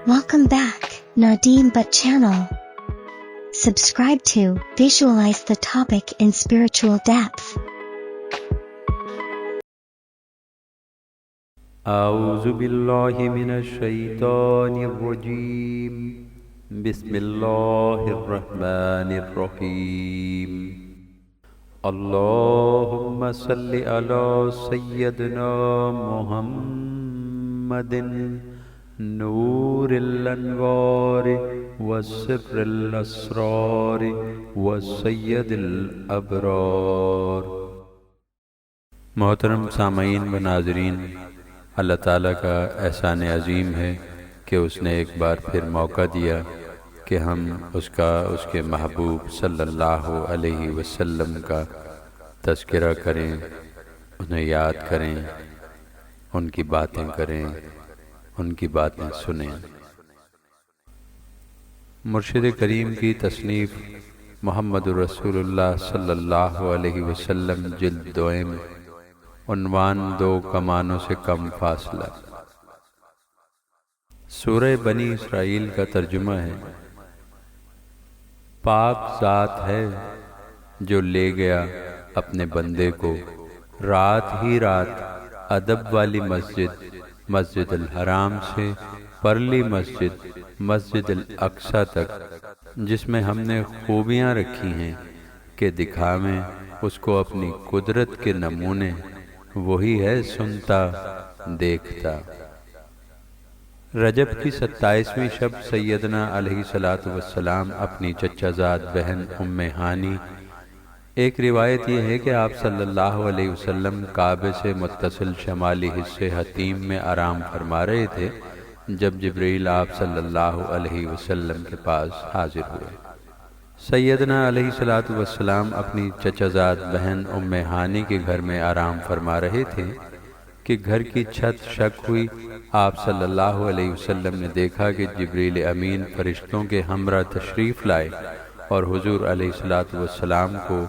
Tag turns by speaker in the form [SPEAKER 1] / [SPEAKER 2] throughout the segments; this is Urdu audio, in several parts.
[SPEAKER 1] Welcome back, Nadeem But channel. Subscribe to visualize the topic in spiritual depth.
[SPEAKER 2] أعوذ بالله من الشيطان الرجيم بسم الله الرحمن الرحيم اللهم صل على سيدنا محمد نور الأنوار والسر الأسرار والسيد الأبرار۔ محترم سامعین و ناظرین، اللہ تعالیٰ کا احسان عظیم ہے کہ اس نے ایک بار پھر موقع دیا کہ ہم اس کے محبوب صلی اللہ علیہ وسلم کا تذکرہ کریں، انہیں یاد کریں، ان کی باتیں کریں، ان کی باتیں سنیں۔ مرشد کریم کی تصنیف محمد رسول اللہ صلی اللہ علیہ وسلم جلد دوئم، عنوان 2 کمانوں سے کم فاصلہ۔ سورہ بنی اسرائیل کا ترجمہ ہے: پاک ذات ہے جو لے گیا اپنے بندے کو رات ہی رات ادب والی مسجد الحرام سے پرلی مسجد الاقصیٰ تک، جس میں ہم نے خوبیاں رکھی ہیں کہ دکھاویں اس کو اپنی قدرت کے نمونے، وہی ہے سنتا دیکھتا۔ رجب کی 27ویں شب سیدنا علیہ السلام اپنی چچا زاد بہن ام ہانی، ایک روایت یہ ہے کہ آپ صلی اللہ علیہ وسلم کعبے سے متصل شمالی حصے حطیم میں آرام فرما رہے تھے جب جبریل آپ صلی اللہ علیہ وسلم کے پاس حاضر ہوئے۔ سیدنا علیہ السلام اپنی چچا زاد بہن ام ہانی کے گھر میں آرام فرما رہے تھے کہ گھر کی چھت شک ہوئی۔ آپ صلی اللہ علیہ وسلم نے دیکھا کہ جبریل امین فرشتوں کے ہمراہ تشریف لائے اور حضور علیہ السلام کو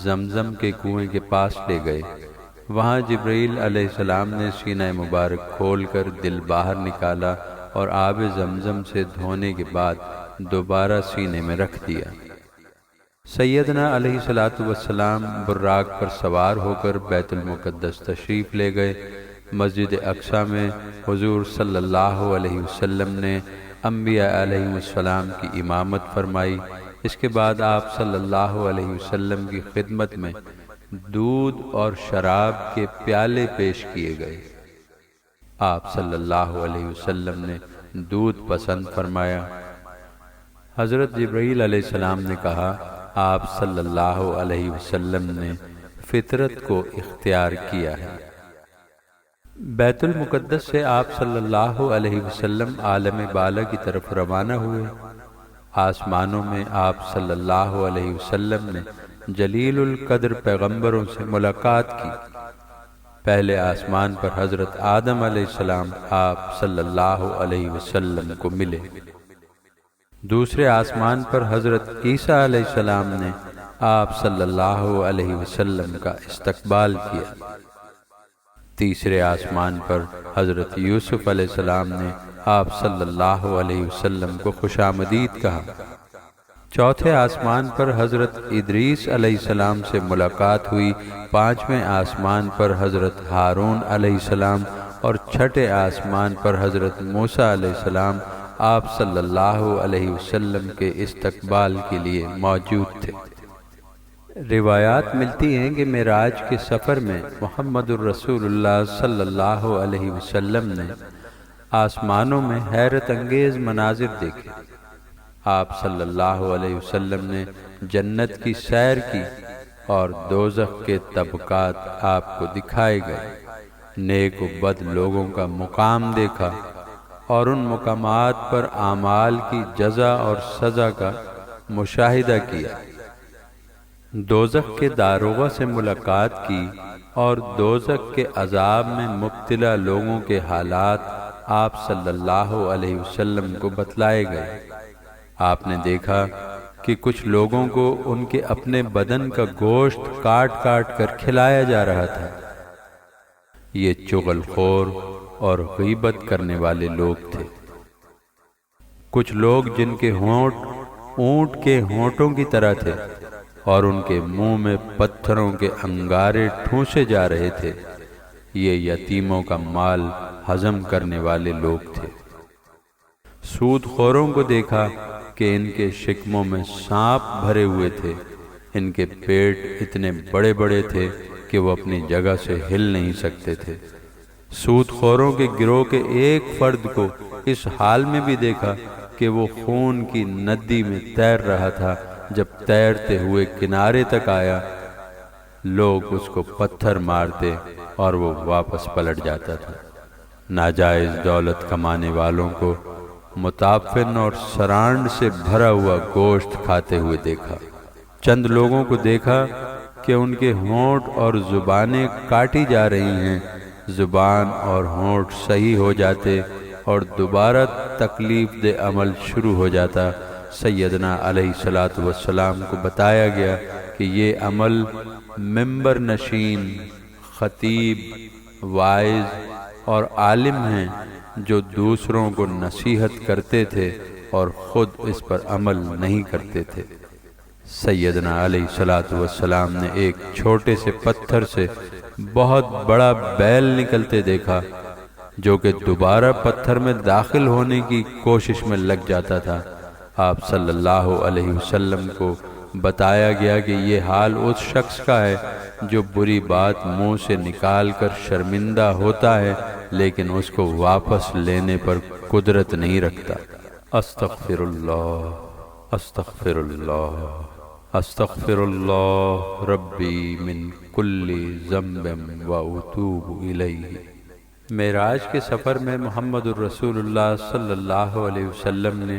[SPEAKER 2] زمزم کے کنویں کے پاس لے گئے۔ وہاں جبریل علیہ السلام نے سینہ مبارک کھول کر دل باہر نکالا اور آب زمزم سے دھونے کے بعد دوبارہ سینے میں رکھ دیا۔ سیدنا علیہ السلام براق پر سوار ہو کر بیت المقدس تشریف لے گئے۔ مسجد اقصیٰ میں حضور صلی اللہ علیہ وسلم نے انبیاء علیہ السلام کی امامت فرمائی۔ اس کے بعد آپ صلی اللہ علیہ وسلم کی خدمت میں دودھ اور شراب کے پیالے پیش کیے گئے۔ آپ صلی اللہ علیہ وسلم نے دودھ پسند فرمایا۔ حضرت جبرائیل علیہ السلام نے کہا، آپ صلی اللہ علیہ وسلم نے فطرت کو اختیار کیا ہے۔ بیت المقدس سے آپ صلی اللہ علیہ وسلم عالم بالا کی طرف روانہ ہوئے۔ آسمانوں میں آپ صلی اللہ علیہ وسلم نے جلیل القدر پیغمبروں سے ملاقات کی۔ پہلے آسمان پر حضرت آدم علیہ السلام آپ صلی اللہ علیہ وسلم کو ملے۔ دوسرے آسمان پر حضرت عیسیٰ علیہ السلام نے آپ صلی اللہ علیہ وسلم کا استقبال کیا۔ تیسرے آسمان پر حضرت یوسف علیہ السلام نے آپ صلی اللہ علیہ وسلم کو خوش آمدید کہا۔ چوتھے آسمان پر حضرت ادریس علیہ السلام سے ملاقات ہوئی۔ پانچویں آسمان پر حضرت ہارون علیہ السلام اور چھٹے آسمان پر حضرت موسیٰ علیہ السلام آپ صلی اللہ علیہ وسلم کے استقبال کے لیے موجود تھے۔ روایات ملتی ہیں کہ معراج کے سفر میں محمد الرسول اللہ صلی اللہ علیہ وسلم نے آسمانوں میں حیرت انگیز مناظر دیکھے۔ آپ صلی اللہ علیہ وسلم نے جنت کی سیر کی اور دوزخ کے طبقات آپ کو دکھائے گئے۔ نیک و بد لوگوں کا مقام دیکھا اور ان مقامات پر اعمال کی جزا اور سزا کا مشاہدہ کیا۔ دوزخ کے داروغہ سے ملاقات کی اور دوزخ کے عذاب میں مبتلا لوگوں کے حالات آپ صلی اللہ علیہ وسلم کو بتلائے گئے۔ آپ نے دیکھا کہ کچھ لوگوں کو ان کے اپنے بدن کا گوشت کاٹ کاٹ کر کھلایا جا رہا تھا۔ یہ چغل خور اور غیبت کرنے والے لوگ تھے۔ کچھ لوگ جن کے ہونٹ اونٹ کے ہونٹوں کی طرح تھے اور ان کے منہ میں پتھروں کے انگارے ٹھونسے جا رہے تھے، یہ یتیموں کا مال ہضم کرنے والے لوگ تھے۔ سود خوروں کو دیکھا کہ ان کے شکموں میں سانپ بھرے ہوئے تھے، ان کے پیٹ اتنے بڑے بڑے تھے کہ وہ اپنی جگہ سے ہل نہیں سکتے تھے۔ سود خوروں کے گروہ کے ایک فرد کو اس حال میں بھی دیکھا کہ وہ خون کی ندی میں تیر رہا تھا۔ جب تیرتے ہوئے کنارے تک آیا، لوگ اس کو پتھر مارتے اور وہ واپس پلٹ جاتا تھا۔ ناجائز دولت کمانے والوں کو متعفن اور سرانڈ سے بھرا ہوا گوشت کھاتے ہوئے دیکھا۔ چند لوگوں کو دیکھا کہ ان کے ہونٹ اور زبانیں کاٹی جا رہی ہیں، زبان اور ہونٹ صحیح ہو جاتے اور دوبارہ تکلیف دہ عمل شروع ہو جاتا۔ سیدنا علیہ الصلوۃ والسلام کو بتایا گیا کہ یہ عمل ممبر نشین، خطیب، واعظ اور عالم ہیں جو دوسروں کو نصیحت کرتے تھے اور خود اس پر عمل نہیں کرتے تھے۔ سیدنا علیہ الصلوۃ والسلام نے ایک چھوٹے سے پتھر سے بہت بڑا بیل نکلتے دیکھا جو کہ دوبارہ پتھر میں داخل ہونے کی کوشش میں لگ جاتا تھا۔ آپ صلی اللہ علیہ وسلم کو بتایا گیا کہ یہ حال اس شخص کا ہے جو بری بات منہ سے نکال کر شرمندہ ہوتا ہے لیکن اس کو واپس لینے پر قدرت نہیں رکھتا۔ استغفر اللہ، استغفر اللہ، استغفر اللہ ربی من کل ذنب واتوب الیہ۔ معراج کے سفر میں محمد الرسول اللہ صلی اللہ علیہ وسلم نے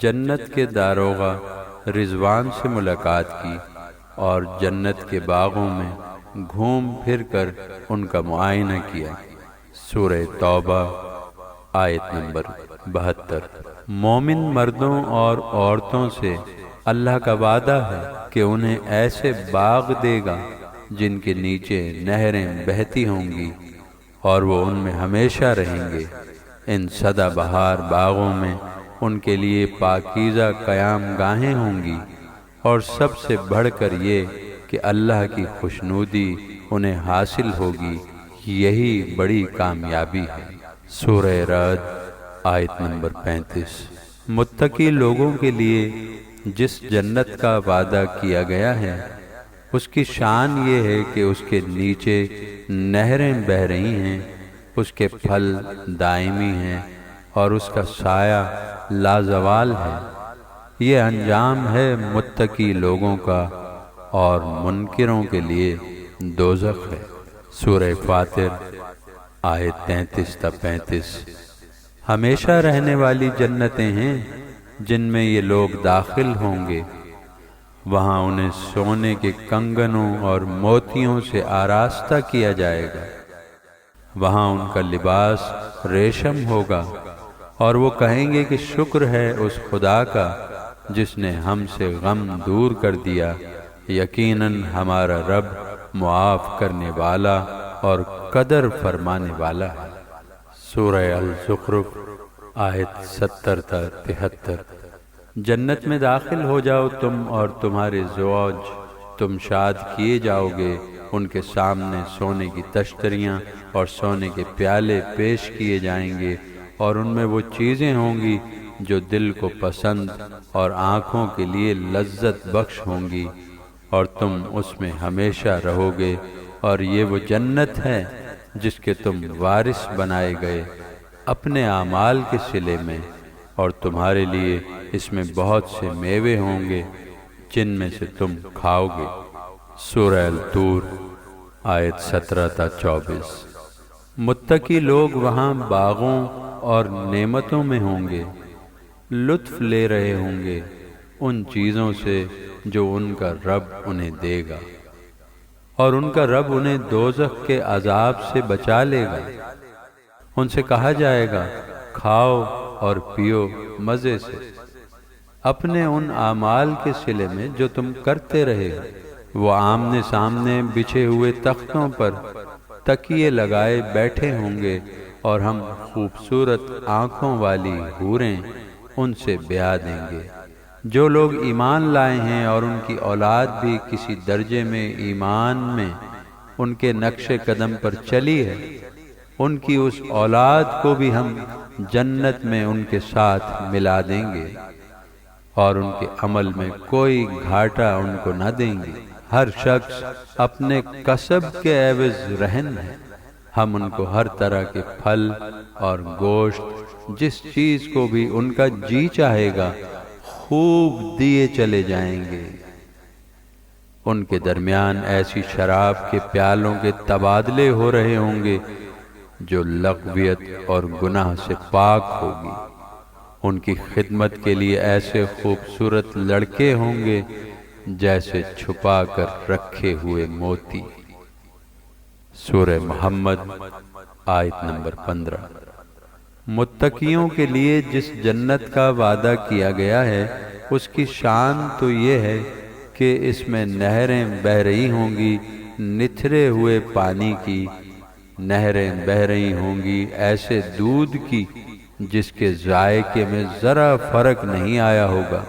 [SPEAKER 2] جنت کے داروغہ رضوان سے ملاقات کی اور جنت کے باغوں میں گھوم پھر کر ان کا معائنہ کیا۔ سورہ توبہ آیت نمبر 72۔ مومن مردوں اور عورتوں سے اللہ کا وعدہ ہے کہ انہیں ایسے باغ دے گا جن کے نیچے نہریں بہتی ہوں گی اور وہ ان میں ہمیشہ رہیں گے۔ ان سدا بہار باغوں میں ان کے لیے پاکیزہ قیام گاہیں ہوں گی، اور سب سے بڑھ کر یہ کہ اللہ کی خوشنودی انہیں حاصل ہوگی، یہی بڑی کامیابی ہے۔ سورہ رعد آیت نمبر 35۔ متقی لوگوں کے لیے جس جنت کا وعدہ کیا گیا ہے اس کی شان یہ ہے کہ اس کے نیچے نہریں بہہ رہی ہیں، اس کے پھل دائمی ہیں اور اس کا سایہ لازوال ہے۔ یہ انجام ہے متقی لوگوں کا اور منکروں کے لیے دوزخ ہے۔ سورہ فاطر آیت 33 تا 35۔ ہمیشہ رہنے والی جنتیں ہیں جن میں یہ لوگ داخل ہوں گے، وہاں انہیں سونے کے کنگنوں اور موتیوں سے آراستہ کیا جائے گا، وہاں ان کا لباس ریشم ہوگا، اور وہ کہیں گے کہ شکر ہے اس خدا کا جس نے ہم سے غم دور کر دیا، یقیناً ہمارا رب معاف کرنے والا اور قدر فرمانے والا ہے۔ سورہ الزخرف آیت 70 تا 73۔ جنت میں داخل ہو جاؤ تم اور تمہارے زوج، تم شاد کیے جاؤ گے، ان کے سامنے سونے کی تشتریاں اور سونے کے پیالے پیش کیے جائیں گے، اور ان میں وہ چیزیں ہوں گی جو دل کو پسند اور آنکھوں کے لیے لذت بخش ہوں گی، اور تم اس میں ہمیشہ رہو گے، اور یہ وہ جنت ہے جس کے تم وارث بنائے گئے اپنے اعمال کے صلے میں، اور تمہارے لیے اس میں بہت سے میوے ہوں گے جن میں سے تم کھاؤ گے۔ سورہ الطور آیت 17 تا 24۔ متقی لوگ وہاں باغوں اور نعمتوں میں ہوں گے، لطف لے رہے ہوں گے ان چیزوں سے جو ان کا رب انہیں دے گا، اور ان کا رب انہیں دوزخ کے عذاب سے بچا لے گا۔ ان سے کہا جائے گا کھاؤ اور پیو مزے سے اپنے ان اعمال کے صلے میں جو تم کرتے رہے ہو۔ وہ آمنے سامنے بچھے ہوئے تختوں پر تکیے لگائے بیٹھے ہوں گے، اور ہم خوبصورت آنکھوں والی حوریں ان سے بیاہ دیں گے۔ جو لوگ ایمان لائے ہیں اور ان کی اولاد بھی کسی درجے میں ایمان میں ان کے نقش قدم پر چلی ہے، ان کی اس اولاد کو بھی ہم جنت میں ان کے ساتھ ملا دیں گے اور ان کے عمل میں کوئی گھاٹا ان کو نہ دیں گے۔ ہر شخص اپنے کسب کے عوض رہن ہے۔ ہم ان کو ہر طرح کے پھل اور گوشت، جس چیز کو بھی ان کا جی چاہے گا، خوب دیے چلے جائیں گے۔ ان کے درمیان ایسی شراب کے پیالوں کے تبادلے ہو رہے ہوں گے جو لغویت اور گناہ سے پاک ہوگی۔ ان کی خدمت کے لیے ایسے خوبصورت لڑکے ہوں گے جیسے چھپا کر رکھے ہوئے موتی۔ سورہ محمد آیت نمبر 15۔ متقیوں کے لیے جس جنت کا وعدہ کیا گیا ہے اس کی شان تو یہ ہے کہ اس میں نہریں بہہ رہی ہوں گی، نتھرے ہوئے پانی کی نہریں بہہ رہی ہوں گی، ایسے دودھ کی جس کے ذائقے میں ذرا فرق نہیں آیا ہوگا۔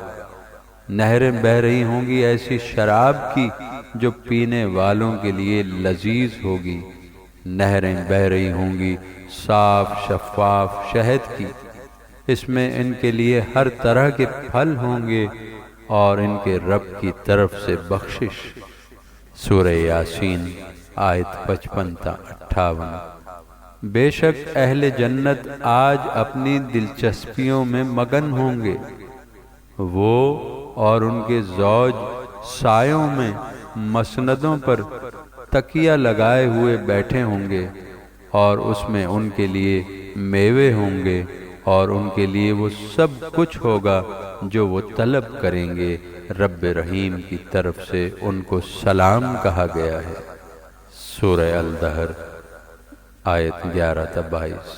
[SPEAKER 2] نہریں بہہ رہی ہوں گی ایسی شراب کی جو پینے والوں کے لیے لذیذ ہوگی۔ نہریں بہہ رہی ہوں گی صاف شفاف شہد کی، اس میں ان کے لیے ہر طرح کے پھل ہوں گے اور ان کے رب کی طرف سے بخشش۔ سورہ یاسین آیت 55 تا 58۔ بے شک اہل جنت آج اپنی دلچسپیوں میں مگن ہوں گے۔ وہ اور ان کے زوج سایوں میں مسندوں پر تکیہ لگائے ہوئے بیٹھے ہوں گے، اور اس میں ان کے لیے میوے ہوں گے اور ان کے لیے وہ سب کچھ ہوگا جو وہ طلب کریں گے۔ رب رحیم کی طرف سے ان کو سلام کہا گیا ہے۔ سورہ الدہر آیت 11 تا 22۔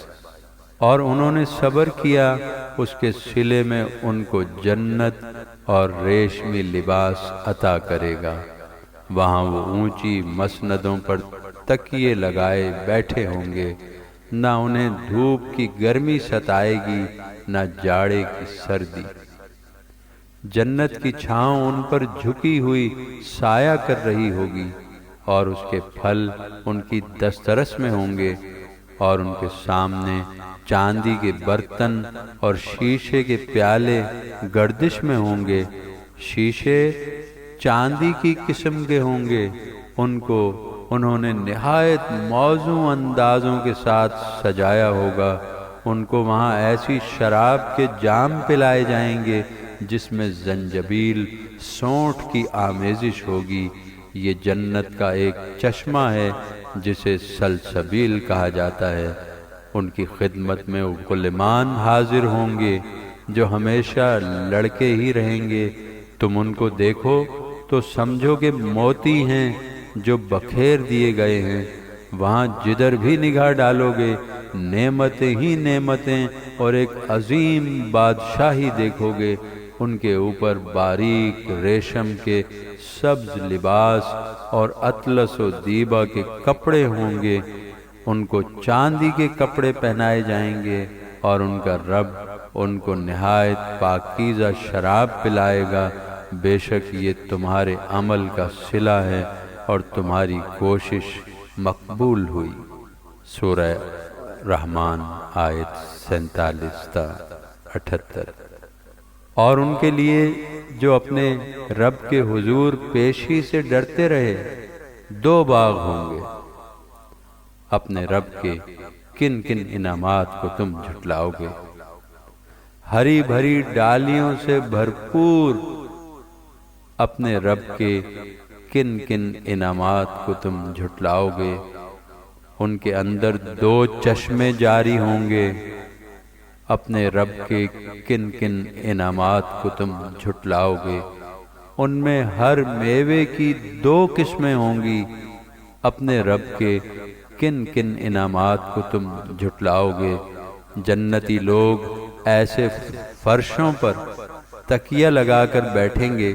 [SPEAKER 2] اور انہوں نے صبر کیا، اس کے صلے میں ان کو جنت اور ریشمی لباس عطا کرے گا۔ وہاں وہ اونچی مسندوں پر تکیے لگائے بیٹھے ہوں گے، نہ انہیں دھوپ کی گرمی ستائے گی نہ جاڑے کی سردی۔ جنت کی چھاؤں ان پر جھکی ہوئی سایہ کر رہی ہوگی، اور اس کے پھل ان کی دسترس میں ہوں گے، اور ان کے سامنے چاندی کے برتن اور شیشے کے پیالے گردش میں ہوں گے۔ شیشے چاندی کی قسم کے ہوں گے، ان کو انہوں نے نہایت موزوں اندازوں کے ساتھ سجایا ہوگا۔ ان کو وہاں ایسی شراب کے جام پلائے جائیں گے جس میں زنجبیل سونٹھ کی آمیزش ہوگی۔ یہ جنت کا ایک چشمہ ہے جسے سلسبیل کہا جاتا ہے۔ ان کی خدمت میں وہ غلامان حاضر ہوں گے جو ہمیشہ لڑکے ہی رہیں گے۔ تم ان کو دیکھو تو سمجھو کہ موتی ہیں جو بکھیر دیے گئے ہیں۔ وہاں جدھر بھی نگاہ ڈالو گے نعمتیں ہی نعمتیں اور ایک عظیم بادشاہی دیکھو گے۔ ان کے اوپر باریک ریشم کے سبز لباس اور اطلس و دیبا کے کپڑے ہوں گے۔ ان کو چاندی کے کپڑے پہنائے جائیں گے، اور ان کا رب ان کو نہایت پاکیزہ شراب پلائے گا۔ بے شک یہ تمہارے عمل کا صلہ ہے اور تمہاری کوشش مقبول ہوئی۔ سورہ رحمان آیت 47 تا 78۔ اور ان کے لیے جو اپنے رب کے حضور پیشی سے ڈرتے رہے 2 باغ ہوں گے۔ اپنے رب کے کن کن انعامات کو تم جھٹلاؤ گے؟ ہری بھری ڈالیوں سے بھرپور اپنے رب کے کن کن انعامات کو تم جھٹلاؤ گے؟ ان کے اندر 2 چشمے جاری ہوں گے۔ اپنے رب کے کن کن انعامات کو تم جھٹلاؤ گے؟ ان میں ہر میوے کی 2 قسمیں ہوں گی۔ اپنے رب کے کن کن انعامات کو تم جھٹلاؤ گے؟ جنتی لوگ ایسے فرشوں پر تکیہ لگا کر بیٹھیں گے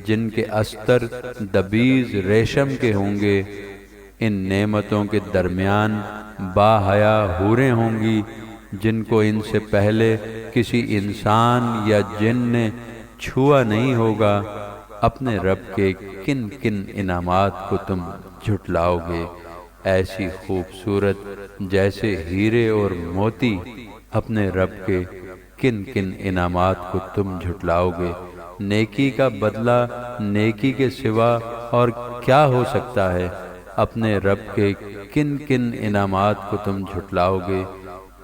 [SPEAKER 2] جن کے استر دبیز ریشم کے ہوں گے۔ ان نعمتوں کے درمیان باحیا حوریں ہوں گی جن کو ان سے پہلے کسی انسان یا جن نے چھوا نہیں ہوگا، اپنے رب کے کن کن انعامات کو تم جھٹلاؤ گے؟ ایسی خوبصورت جیسے ہیرے اور موتی، اپنے رب کے کن کن انعامات کو تم جھٹلاؤ گے؟ نیکی کا بدلہ نیکی کے سوا اور کیا ہو سکتا ہے؟ اپنے رب کے کن کن انعامات کو تم جھٹلاؤ گے؟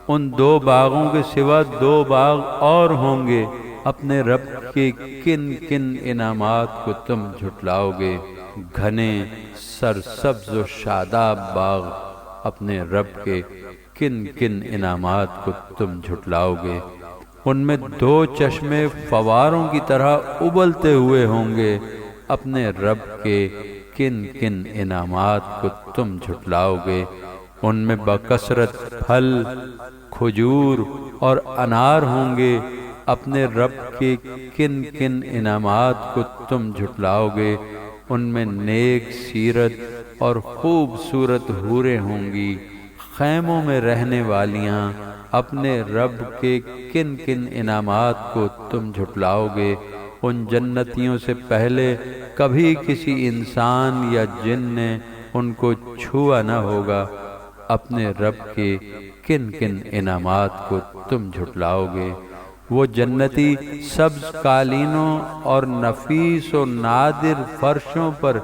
[SPEAKER 2] ان 2 باغوں کے سوا 2 باغ اور ہوں گے، اپنے رب کے کن کن انعامات کو تم جھٹلاؤ گے؟ گھنے سرسبز و شاداب باغ، اپنے رب کے کن کن انعامات کو تم جھٹلاؤ گے؟ ان میں 2 چشمے فواروں کی طرح ابلتے ہوئے ہوں گے، اپنے رب کے کن کن انعامات کو تم جھٹلاؤ گے؟ ان میں بکثرت پھل، کھجور اور انار ہوں گے، اپنے رب کے کن کن انعامات کو تم جھٹلاؤ گے؟ ان میں نیک سیرت اور خوبصورت حوریں ہوں گی، خیموں میں رہنے والیاں، اپنے رب کے کن کن انعامات کو تم جھٹلاؤ گے؟ ان جنتیوں سے پہلے کبھی کسی انسان یا جن نے ان کو چھوا نہ ہوگا، اپنے رب کے کن کن انعامات کو تم جھٹلاؤ گے؟ وہ جنتی سبز قالینوں اور نفیس و نادر فرشوں پر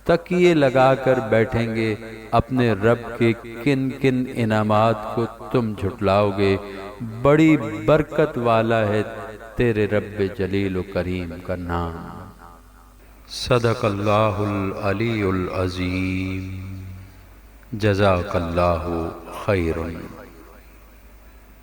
[SPEAKER 2] تکیے لگا کر بیٹھیں گے، اپنے رب کے کن کن انعامات کو تم جھٹلاؤ گے؟ بڑی برکت والا ہے تیرے رب جلیل و کریم کا نام۔ صدق اللہ العلی العظیم۔ جزاک اللہ خیرا۔